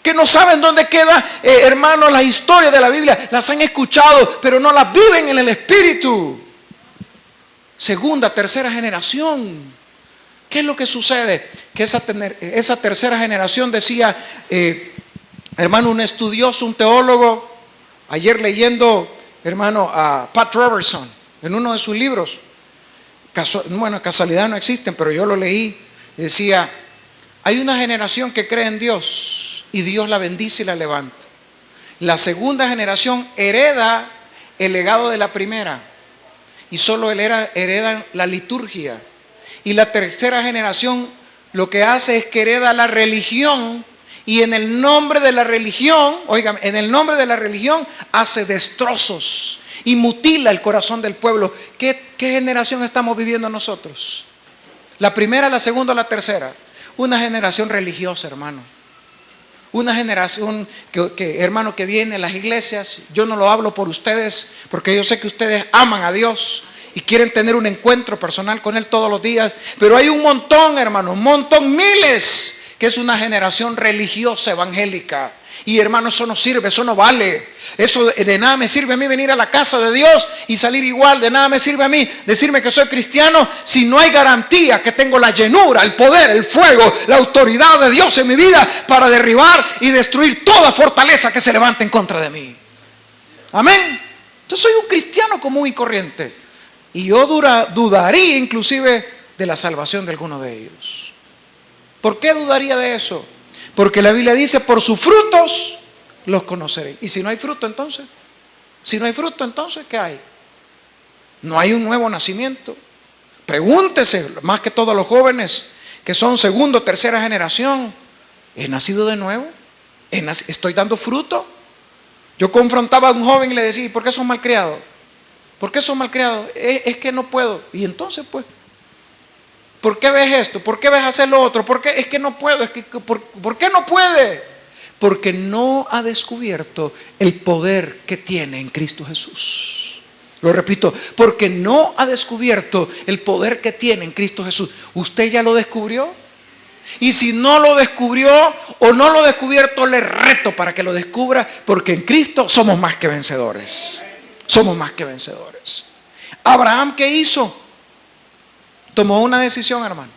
que no saben dónde queda, hermanos, las historias de la Biblia. Las han escuchado, pero no las viven en el Espíritu. Segunda, tercera generación. ¿Qué es lo que sucede? Que esa tercera generación decía, hermano, un estudioso, un teólogo, ayer leyendo, hermano, a Pat Robertson, en uno de sus libros, casualidad no existen, pero yo lo leí, decía, hay una generación que cree en Dios y Dios la bendice y la levanta. La segunda generación hereda el legado de la primera y solo heredan la liturgia. Y la tercera generación lo que hace es que hereda la religión Y en el nombre de la religión, oigan, en el nombre de la religión hace destrozos y mutila el corazón del pueblo. ¿Qué generación estamos viviendo nosotros? ¿La primera, la segunda o la tercera? Una generación religiosa, hermano. Una generación hermano, que viene a las iglesias. Yo no lo hablo por ustedes, porque yo sé que ustedes aman a Dios y quieren tener un encuentro personal con Él todos los días. Pero hay un montón, hermano, un montón, miles, que es una generación religiosa evangélica. Y hermano, eso no sirve, eso no vale. Eso de nada me sirve a mí venir a la casa de Dios y salir igual. De nada me sirve a mí decirme que soy cristiano si no hay garantía que tengo la llenura, el poder, el fuego, la autoridad de Dios en mi vida para derribar y destruir toda fortaleza que se levante en contra de mí. Amén. Yo soy un cristiano común y corriente. Y yo dudaría inclusive de la salvación de alguno de ellos. ¿Por qué dudaría de eso? Porque la Biblia dice, por sus frutos los conoceréis. Y si no hay fruto, entonces, ¿qué hay? No hay un nuevo nacimiento. Pregúntese, más que todos los jóvenes que son segunda o tercera generación, ¿he nacido de nuevo? ¿Estoy dando fruto? Yo confrontaba a un joven y le decía, ¿por qué sos malcriado? ¿Por qué sos malcriado? Es que no puedo. Y entonces, pues, ¿por qué ves esto? ¿Por qué ves hacer lo otro? ¿Por qué? Es que no puedo. ¿Por qué no puede? Porque no ha descubierto el poder que tiene en Cristo Jesús. Lo repito, porque no ha descubierto el poder que tiene en Cristo Jesús. ¿Usted ya lo descubrió? Y si no lo descubrió o no lo ha descubierto, le reto para que lo descubra, porque en Cristo somos más que vencedores. Somos más que vencedores. ¿Abraham qué hizo? Tomó una decisión, hermano.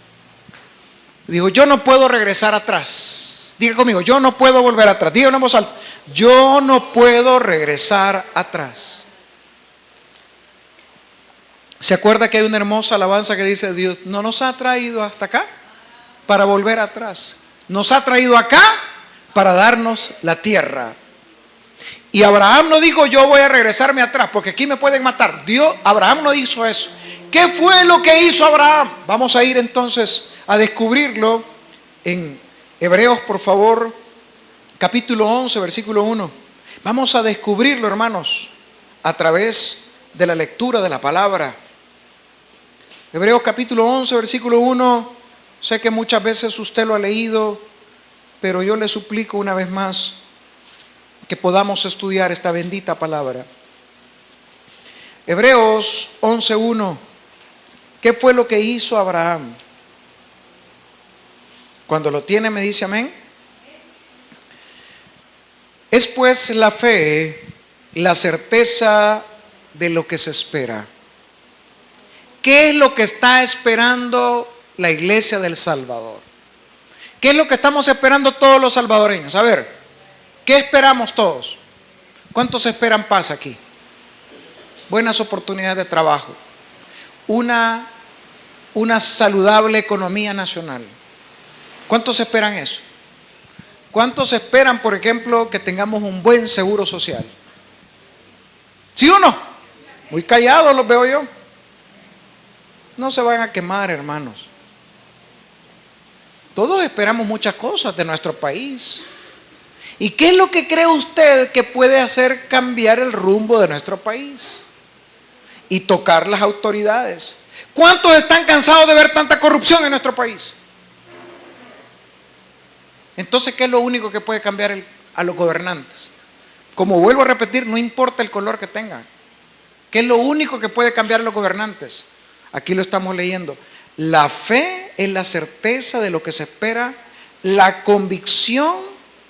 Dijo, yo no puedo regresar atrás. Diga conmigo, yo no puedo volver atrás. Diga en voz alta, yo no puedo regresar atrás. ¿Se acuerda que hay una hermosa alabanza que dice, Dios no nos ha traído hasta acá para volver atrás? Nos ha traído acá para darnos la tierra. Y Abraham no dijo, yo voy a regresarme atrás porque aquí me pueden matar. Abraham no hizo eso. ¿Qué fue lo que hizo Abraham? Vamos a ir entonces a descubrirlo en Hebreos, por favor, capítulo 11, versículo 1. Vamos a descubrirlo, hermanos, a través de la lectura de la palabra. Hebreos capítulo 11, versículo 1. Sé que muchas veces usted lo ha leído, pero yo le suplico una vez más que podamos estudiar esta bendita palabra. Hebreos 11:1. ¿Qué fue lo que hizo Abraham? Cuando lo tiene me dice amén. Es pues la fe, la certeza de lo que se espera. ¿Qué es lo que está esperando la iglesia del Salvador? ¿Qué es lo que estamos esperando todos los salvadoreños? A ver, ¿qué esperamos todos? ¿Cuántos esperan paz aquí? Buenas oportunidades de trabajo. Una saludable economía nacional. ¿Cuántos esperan eso? ¿Cuántos esperan, por ejemplo, que tengamos un buen seguro social? ¿Sí o no? Muy callados los veo yo. No se van a quemar, hermanos. Todos esperamos muchas cosas de nuestro país. ¿Y qué es lo que cree usted que puede hacer cambiar el rumbo de nuestro país? Y tocar las autoridades. ¿Cuántos están cansados de ver tanta corrupción en nuestro país? Entonces, ¿qué es lo único que puede cambiar a los gobernantes? Como vuelvo a repetir, no importa el color que tengan. ¿Qué es lo único que puede cambiar a los gobernantes? Aquí lo estamos leyendo. La fe es la certeza de lo que se espera, la convicción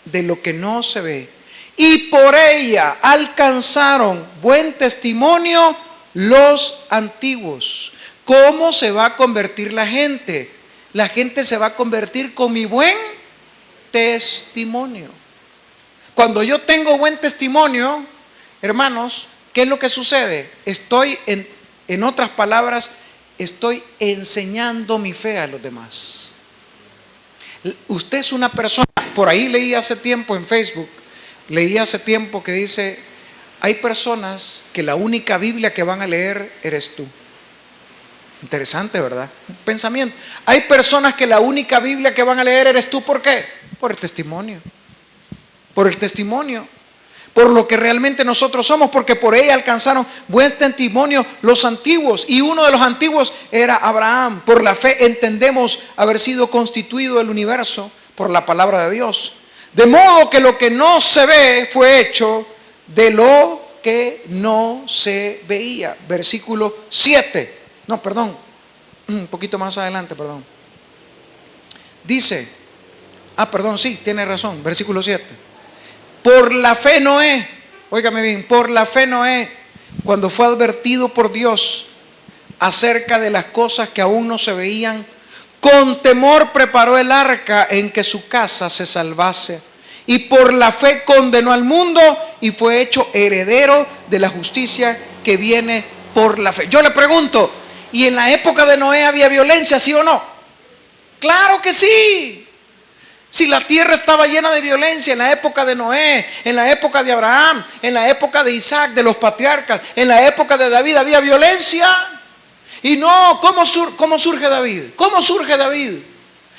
de lo que no se ve. Y por ella alcanzaron buen testimonio los antiguos. ¿Cómo se va a convertir la gente? La gente se va a convertir con mi buen testimonio. Cuando yo tengo buen testimonio, hermanos, ¿qué es lo que sucede? Estoy, en otras palabras, estoy enseñando mi fe a los demás. Usted es una persona, por ahí leí hace tiempo en Facebook, que dice, hay personas que la única Biblia que van a leer eres tú. Interesante, ¿verdad? Un pensamiento. Hay personas que la única Biblia que van a leer eres tú. ¿Por qué? Por el testimonio. Por el testimonio. Por lo que realmente nosotros somos, porque por ella alcanzaron buen testimonio los antiguos. Y uno de los antiguos era Abraham. Por la fe entendemos haber sido constituido el universo por la palabra de Dios. De modo que lo que no se ve fue hecho de lo que no se veía. Versículo 7. No, perdón. Un poquito más adelante, perdón. Dice, sí, tiene razón. Versículo 7. Por la fe Noé, óigame bien, por la fe Noé, cuando fue advertido por Dios acerca de las cosas que aún no se veían, con temor preparó el arca en que su casa se salvase. Y por la fe condenó al mundo y fue hecho heredero de la justicia que viene por la fe. Yo le pregunto, ¿y en la época de Noé había violencia, sí o no? Claro que sí. Si la tierra estaba llena de violencia en la época de Noé, en la época de Abraham, en la época de Isaac, de los patriarcas, en la época de David había violencia. Y no, ¿cómo surge David? ¿Cómo surge David?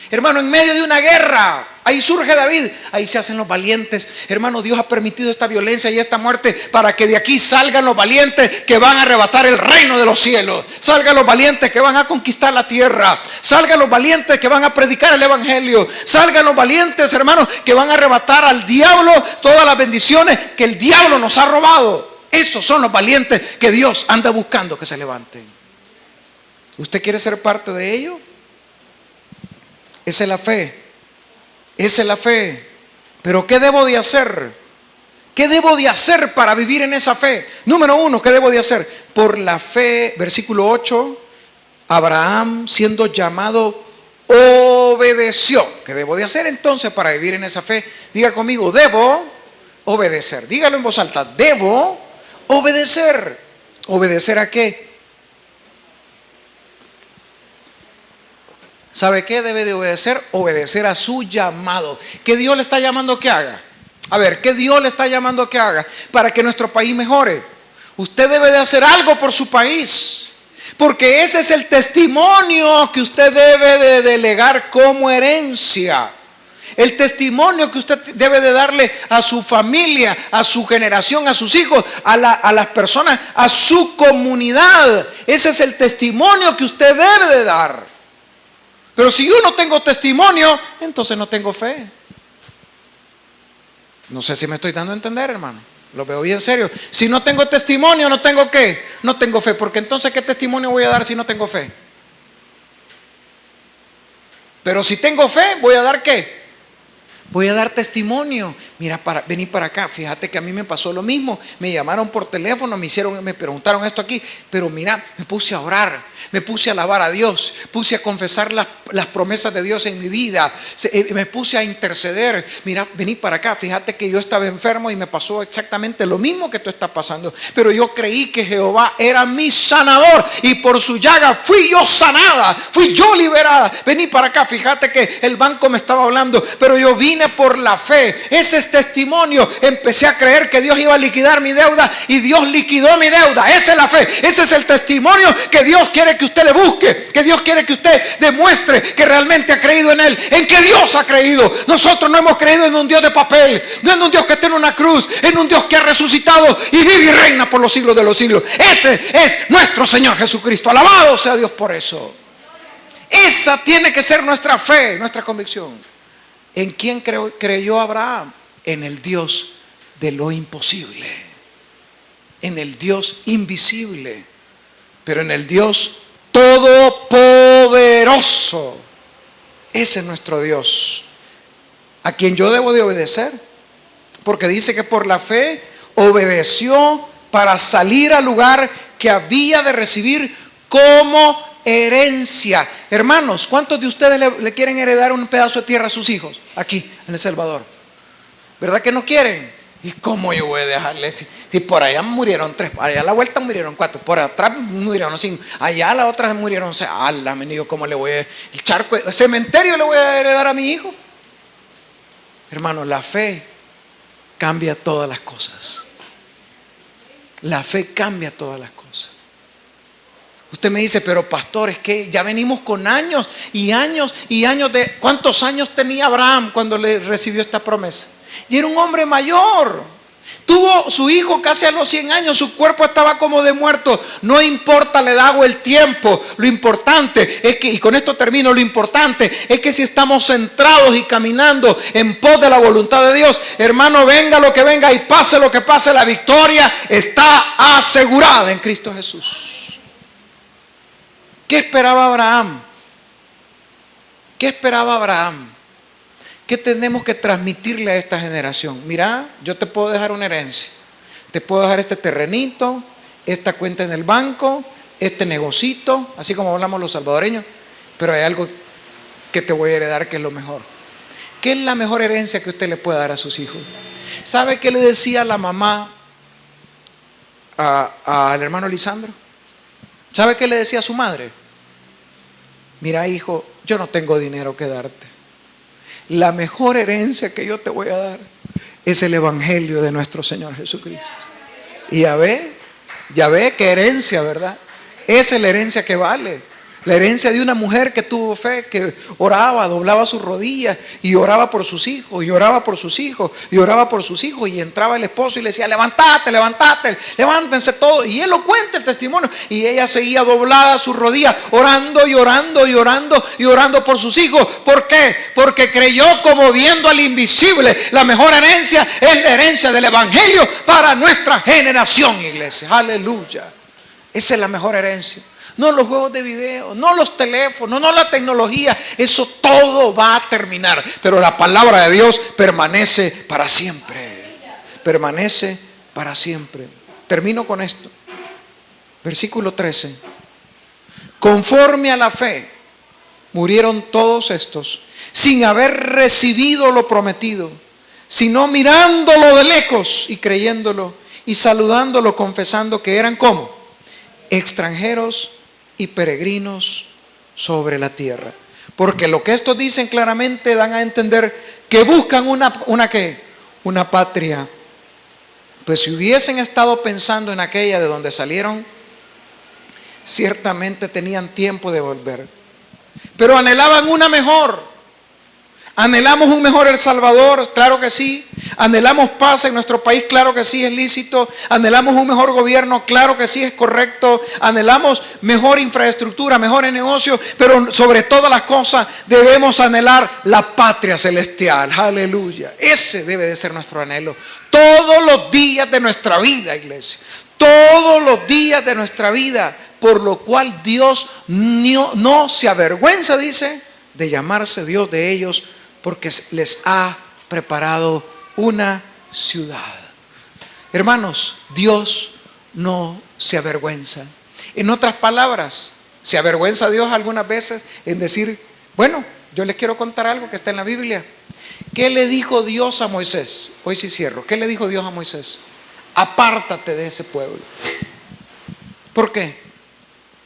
Hermano, en medio de una guerra, ahí surge David, ahí se hacen los valientes. Hermano, Dios ha permitido esta violencia y esta muerte para que de aquí salgan los valientes que van a arrebatar el reino de los cielos. Salgan los valientes que van a conquistar la tierra. Salgan los valientes que van a predicar el evangelio. Salgan los valientes, hermanos, que van a arrebatar al diablo todas las bendiciones que el diablo nos ha robado. Esos son los valientes que Dios anda buscando que se levanten. ¿Usted quiere ser parte de ello? Esa es la fe. Esa es la fe. Pero ¿qué debo de hacer? ¿Qué debo de hacer para vivir en esa fe? Número 1, ¿qué debo de hacer? Por la fe, versículo 8, Abraham, siendo llamado, obedeció. ¿Qué debo de hacer entonces para vivir en esa fe? Diga conmigo, debo obedecer. Dígalo en voz alta, debo obedecer. ¿Obedecer a qué? ¿Sabe qué debe de obedecer? Obedecer a su llamado. ¿Qué Dios le está llamando que haga? A ver, ¿qué Dios le está llamando que haga para que nuestro país mejore? Usted debe de hacer algo por su país, porque ese es el testimonio que usted debe de delegar como herencia. El testimonio que usted debe de darle a su familia, a su generación, a sus hijos, a las personas, a su comunidad. Ese es el testimonio que usted debe de dar. Pero si yo no tengo testimonio, entonces no tengo fe. No sé si me estoy dando a entender, hermano. Lo veo bien serio. Si no tengo testimonio, ¿no tengo qué? No tengo fe. Porque entonces, ¿qué testimonio voy a dar si no tengo fe? Pero si tengo fe, ¿voy a dar qué? Voy a dar testimonio. Mira, vení para acá. Fíjate que a mí me pasó lo mismo. Me llamaron por teléfono, me preguntaron esto aquí. Pero mira, me puse a orar, me puse a alabar a Dios, puse a confesar las promesas de Dios en mi vida, me puse a interceder. Mira, vení para acá. Fíjate que yo estaba enfermo y me pasó exactamente lo mismo que tú estás pasando. Pero yo creí que Jehová era mi sanador y por su llaga fui yo sanada, fui yo liberada. Vení para acá. Fíjate que el banco me estaba hablando, pero yo vine por la fe. Ese es testimonio. Empecé a creer que Dios iba a liquidar mi deuda y Dios liquidó mi deuda. Esa es la fe. Ese es el testimonio que Dios quiere que usted le busque, que Dios quiere que usted demuestre que realmente ha creído en Él, en que Dios ha creído. Nosotros no hemos creído en un Dios de papel, no en un Dios que está en una cruz, en un Dios que ha resucitado y vive y reina por los siglos de los siglos. Ese es nuestro Señor Jesucristo. Alabado sea Dios por eso. Esa tiene que ser nuestra fe, nuestra convicción. ¿En quién creyó Abraham? En el Dios de lo imposible, en el Dios invisible, pero en el Dios todopoderoso. Ese es nuestro Dios, a quien yo debo de obedecer, porque dice que por la fe obedeció para salir al lugar que había de recibir como herencia. Hermanos, ¿cuántos de ustedes le quieren heredar un pedazo de tierra a sus hijos aquí en El Salvador? ¿Verdad que no quieren? ¿Y cómo yo voy a dejarles? Si por allá murieron 3, allá a la vuelta murieron 4, por atrás murieron 5, allá a la otra murieron 6. ¡Hala, me digo! ¿Cómo le voy a el cementerio le voy a heredar a mi hijo? Hermano, la fe cambia todas las cosas. La fe cambia todas las cosas. Usted me dice, pero pastor, es que ya venimos con años y años y años de... ¿Cuántos años tenía Abraham cuando le recibió esta promesa? Y era un hombre mayor. Tuvo su hijo casi a los 100 años, su cuerpo estaba como de muerto. No importa la edad o el tiempo, lo importante es que, y con esto termino, lo importante es que si estamos centrados y caminando en pos de la voluntad de Dios, hermano, venga lo que venga y pase lo que pase, la victoria está asegurada en Cristo Jesús. ¿Qué esperaba Abraham? ¿Qué esperaba Abraham? ¿Qué tenemos que transmitirle a esta generación? Mira, yo te puedo dejar una herencia. Te puedo dejar este terrenito, esta cuenta en el banco, este negocito, así como hablamos los salvadoreños, pero hay algo que te voy a heredar que es lo mejor. ¿Qué es la mejor herencia que usted le puede dar a sus hijos? ¿Sabe qué le decía la mamá al hermano Lisandro? ¿Sabe qué le decía a su madre? Mira, hijo, yo no tengo dinero que darte. La mejor herencia que yo te voy a dar es el evangelio de nuestro Señor Jesucristo. Y ya ve qué herencia, ¿verdad? Esa es la herencia que vale. La herencia de una mujer que tuvo fe, que oraba, doblaba sus rodillas y oraba por sus hijos, y oraba por sus hijos, y oraba por sus hijos, y entraba el esposo y le decía, levántate, levántense todos. Y él lo cuenta el testimonio. Y ella seguía doblada sus rodillas, orando y orando y orando y orando por sus hijos. ¿Por qué? Porque creyó como viendo al invisible. La mejor herencia es la herencia del evangelio para nuestra generación, iglesia. Aleluya. Esa es la mejor herencia. No los juegos de video, no los teléfonos, no la tecnología. Eso todo va a terminar. Pero la palabra de Dios permanece para siempre. Permanece para siempre. Termino con esto. Versículo 13. Conforme a la fe, murieron todos estos sin haber recibido lo prometido, sino mirándolo de lejos y creyéndolo y saludándolo, confesando que eran como extranjeros y peregrinos sobre la tierra. Porque lo que estos dicen claramente dan a entender que buscan una patria. Pues si hubiesen estado pensando en aquella de donde salieron, ciertamente tenían tiempo de volver. Pero anhelaban una mejor. ¿Anhelamos un mejor El Salvador? Claro que sí. ¿Anhelamos paz en nuestro país? Claro que sí, es lícito. ¿Anhelamos un mejor gobierno? Claro que sí, es correcto. ¿Anhelamos mejor infraestructura, mejores negocios? Pero sobre todas las cosas debemos anhelar la patria celestial. Aleluya. Ese debe de ser nuestro anhelo. Todos los días de nuestra vida, iglesia. Todos los días de nuestra vida. Por lo cual Dios no se avergüenza, dice, de llamarse Dios de ellos, porque les ha preparado una ciudad. Hermanos, Dios no se avergüenza. En otras palabras, ¿se avergüenza Dios algunas veces en decir, bueno, yo les quiero contar algo que está en la Biblia? ¿Qué le dijo Dios a Moisés? Hoy sí cierro. ¿Qué le dijo Dios a Moisés? Apártate de ese pueblo. ¿Por qué?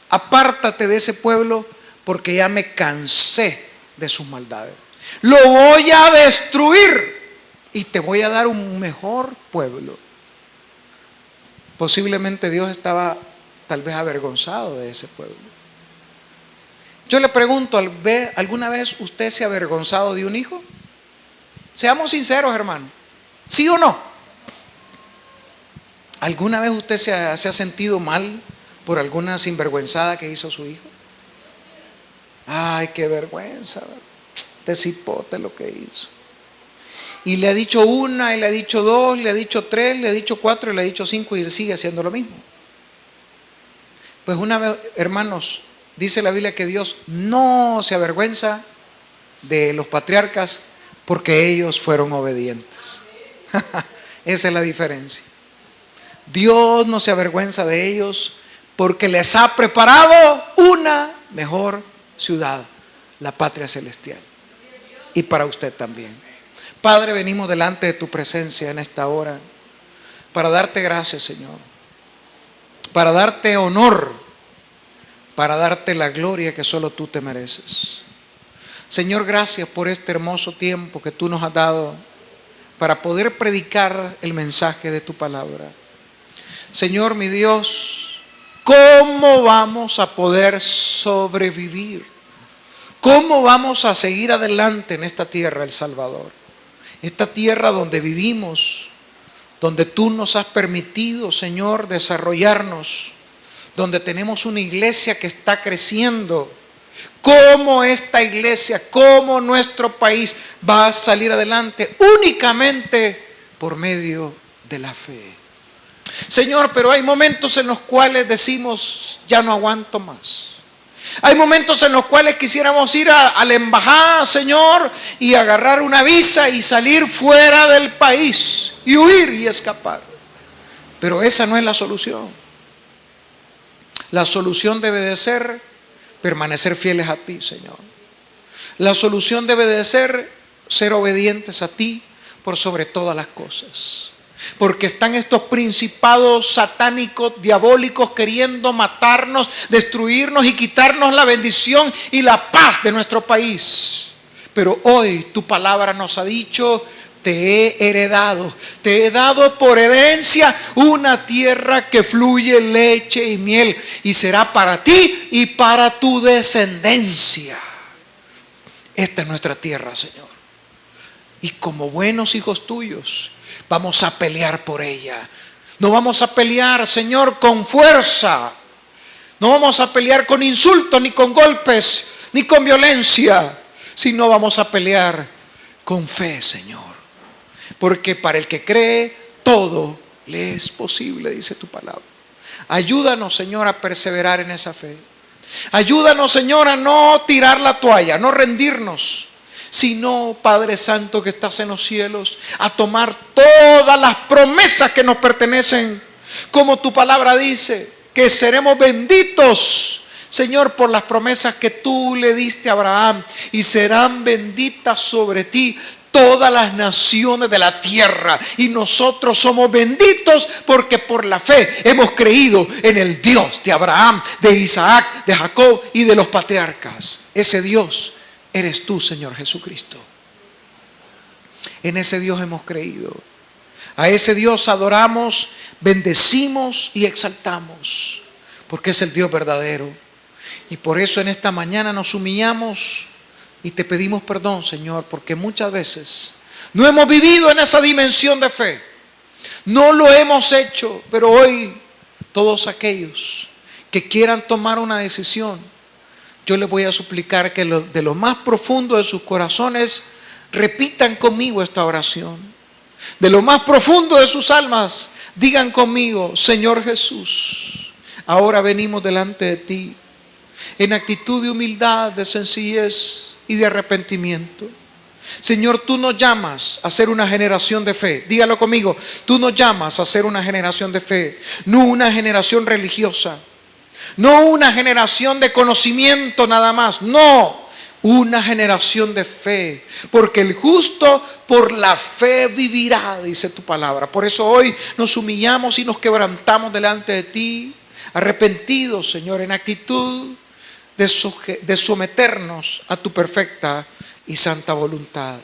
Apártate de ese pueblo porque ya me cansé de sus maldades. Lo voy a destruir y te voy a dar un mejor pueblo. Posiblemente Dios estaba tal vez avergonzado de ese pueblo. Yo le pregunto, ¿alguna vez usted se ha avergonzado de un hijo? Seamos sinceros, hermano. ¿Sí o no? ¿Alguna vez usted se ha sentido mal por alguna sinvergüenzada que hizo su hijo? Ay, qué vergüenza, ¿verdad? Este cipote lo que hizo. Y le ha dicho una, y le ha dicho dos, le ha dicho tres, le ha dicho cuatro, y le ha dicho cinco, y él sigue haciendo lo mismo. Pues una vez, hermanos, dice la Biblia que Dios no se avergüenza de los patriarcas porque ellos fueron obedientes. Esa es la diferencia. Dios no se avergüenza de ellos porque les ha preparado una mejor ciudad, la patria celestial. Y para usted también. Padre, venimos delante de tu presencia en esta hora para darte gracias, Señor, para darte honor, para darte la gloria que solo tú te mereces. Señor, gracias por este hermoso tiempo que tú nos has dado para poder predicar el mensaje de tu palabra. Señor, mi Dios, ¿cómo vamos a poder sobrevivir? ¿Cómo vamos a seguir adelante en esta tierra, El Salvador? Esta tierra donde vivimos, donde tú nos has permitido, Señor, desarrollarnos, donde tenemos una iglesia que está creciendo. ¿Cómo esta iglesia, cómo nuestro país va a salir adelante? Únicamente por medio de la fe. Señor, pero hay momentos en los cuales decimos, ya no aguanto más. Hay momentos en los cuales quisiéramos ir a la embajada, Señor, y agarrar una visa y salir fuera del país y huir y escapar. Pero esa no es la solución. La solución debe de ser permanecer fieles a ti, Señor. La solución debe de ser obedientes a ti por sobre todas las cosas. Porque están estos principados satánicos, diabólicos, queriendo matarnos, destruirnos y quitarnos la bendición y la paz de nuestro país. Pero hoy tu palabra nos ha dicho, te he dado por herencia una tierra que fluye leche y miel, y será para ti y para tu descendencia. Esta es nuestra tierra, Señor. Y como buenos hijos tuyos, vamos a pelear por ella. No vamos a pelear, Señor, con fuerza. No vamos a pelear con insultos, ni con golpes, ni con violencia. Sino vamos a pelear con fe, Señor. Porque para el que cree, todo le es posible, dice tu palabra. Ayúdanos, Señor, a perseverar en esa fe. Ayúdanos, Señor, a no tirar la toalla, a no rendirnos, sino, Padre Santo que estás en los cielos, a tomar todas las promesas que nos pertenecen, como tu palabra dice, que seremos benditos, Señor, por las promesas que tú le diste a Abraham, y serán benditas sobre ti todas las naciones de la tierra. Y nosotros somos benditos porque por la fe hemos creído en el Dios de Abraham, de Isaac, de Jacob y de los patriarcas. Ese Dios eres tú, Señor Jesucristo. En ese Dios hemos creído. A ese Dios adoramos, bendecimos y exaltamos, porque es el Dios verdadero. Y por eso en esta mañana nos humillamos y te pedimos perdón, Señor, porque muchas veces no hemos vivido en esa dimensión de fe. No lo hemos hecho, pero hoy todos aquellos que quieran tomar una decisión, yo les voy a suplicar que de lo más profundo de sus corazones repitan conmigo esta oración. De lo más profundo de sus almas digan conmigo, Señor Jesús, ahora venimos delante de ti en actitud de humildad, de sencillez y de arrepentimiento. Señor, tú nos llamas a ser una generación de fe. Dígalo conmigo, tú nos llamas a ser una generación de fe, no una generación religiosa. No una generación de conocimiento nada más, no, una generación de fe, porque el justo por la fe vivirá, dice tu palabra. Por eso hoy nos humillamos y nos quebrantamos delante de ti, arrepentidos, Señor, en actitud de someternos a tu perfecta y santa voluntad.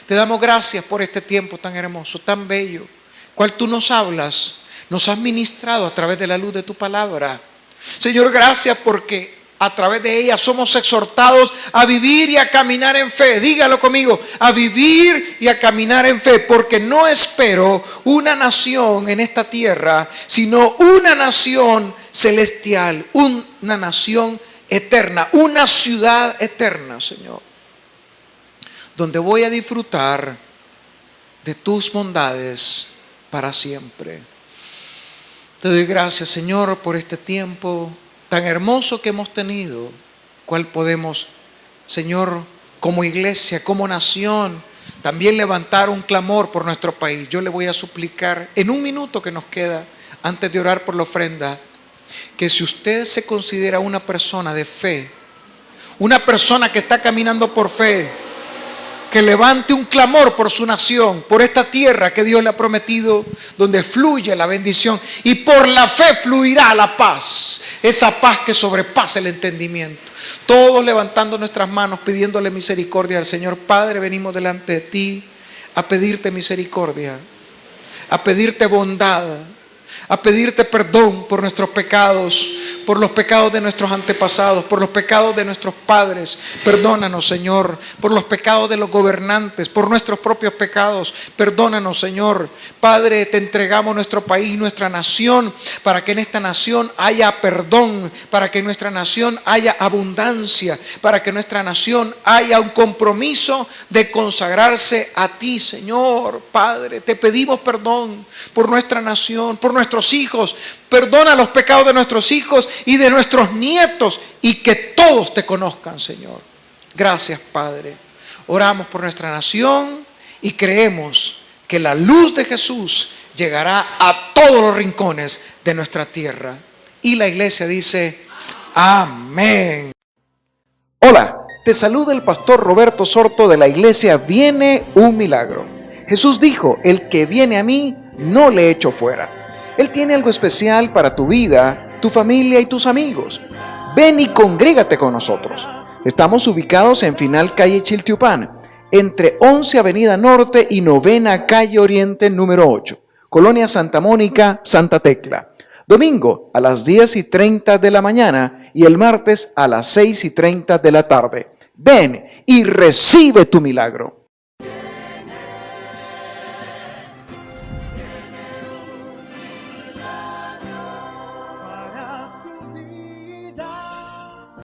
Te damos gracias por este tiempo tan hermoso, tan bello, cual tú nos hablas, nos has ministrado a través de la luz de tu palabra. Señor, gracias porque a través de ella somos exhortados a vivir y a caminar en fe. Dígalo conmigo, a vivir y a caminar en fe, porque no espero una nación en esta tierra, sino una nación celestial, una nación eterna, una ciudad eterna, Señor, donde voy a disfrutar de tus bondades para siempre. Te doy gracias, Señor, por este tiempo tan hermoso que hemos tenido, cual podemos, Señor, como iglesia, como nación, también levantar un clamor por nuestro país. Yo le voy a suplicar en un minuto que nos queda, antes de orar por la ofrenda, que si usted se considera una persona de fe, una persona que está caminando por fe, que levante un clamor por su nación, por esta tierra que Dios le ha prometido, donde fluye la bendición, y por la fe fluirá la paz, esa paz que sobrepasa el entendimiento. Todos levantando nuestras manos, pidiéndole misericordia al Señor. Padre, venimos delante de ti a pedirte misericordia, a pedirte bondad, a pedirte perdón por nuestros pecados, por los pecados de nuestros antepasados, por los pecados de nuestros padres. Perdónanos, Señor, por los pecados de los gobernantes, por nuestros propios pecados. Perdónanos, Señor. Padre, te entregamos nuestro país, nuestra nación, para que en esta nación haya perdón, para que en nuestra nación haya abundancia, para que en nuestra nación haya un compromiso de consagrarse a ti, Señor. Padre, te pedimos perdón por nuestra nación, por nuestros hijos. Perdona los pecados de nuestros hijos y de nuestros nietos, y que todos te conozcan, Señor. Gracias, Padre. Oramos por nuestra nación y creemos que la luz de Jesús llegará a todos los rincones de nuestra tierra. Y la iglesia dice, amén. Hola, te saluda el pastor Roberto Sorto de la iglesia Viene un Milagro. Jesús dijo, el que viene a mí, no le echo fuera. Él tiene algo especial para tu vida, tu familia y tus amigos. Ven y congrégate con nosotros. Estamos ubicados en Final Calle Chiltiupán, entre 11 Avenida Norte y 9ª Calle Oriente número 8, Colonia Santa Mónica, Santa Tecla. Domingo a las 10:30 de la mañana y el martes a las 6:30 de la tarde. Ven y recibe tu milagro.